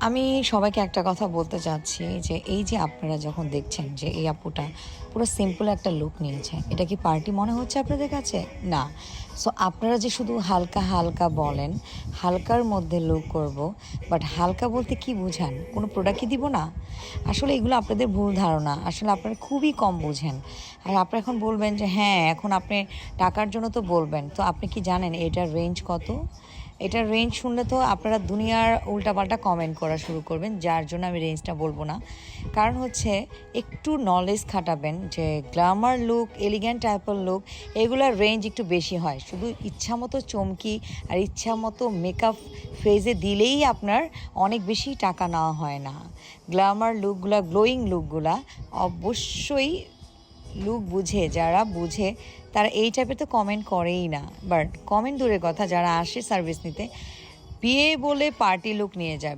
আমি সবাইকে একটা কথা বলতে চাচ্ছি যে এই যে আপনারা যখন দেখছেন যে এই আপুটা পুরো সিম্পল একটা লুক নিয়েছে, এটা কি পার্টি মনে হচ্ছে আপনাদের কাছে? না। সো আপনারা যে শুধু হালকা হালকা বলেন হালকার মধ্যে লুক করব, বাট হালকা বলতে কি বুঝান? কোনো প্রোডাক্টই দিব না? আসলে এগুলো আপনাদের ভুল ধারণা। আসলে আপনারা খুবই কম বুঝেন। আর আপনি এখন বলবেন যে হ্যাঁ, এখন আপনি টাকার জন্য তো বলবেন, তো আপনি কি জানেন এটার রেঞ্জ কত? এটার রেঞ্জ শুনলে তো আপনারা দুনিয়ার উল্টাপাল্টা কমেন্ট করা শুরু করবেন, যার জন্য আমি রেঞ্জটা বলবো না। কারণ হচ্ছে একটু নলেজ খাটাবেন যে গ্ল্যামার লুক, এলিগ্যান্ট টাইপের লুক, এগুলোর রেঞ্জ একটু বেশি হয়। শুধু ইচ্ছা মতো চমকি আর ইচ্ছা মতো মেকআপ ফেজে দিলেই আপনার অনেক বেশি টাকা নেওয়া হয় না। গ্ল্যামার লুকগুলা, গ্লোয়িং লুকগুলা অবশ্যই লুক বুঝে, যারা বুঝে তারা এই টাইপের তো কমেন্ট করেই না। বাট কমেন্ট দূরের কথা, যারা আসে সার্ভিস নিতে, বিয়ে বলে পার্টি লুক নিয়ে যায়,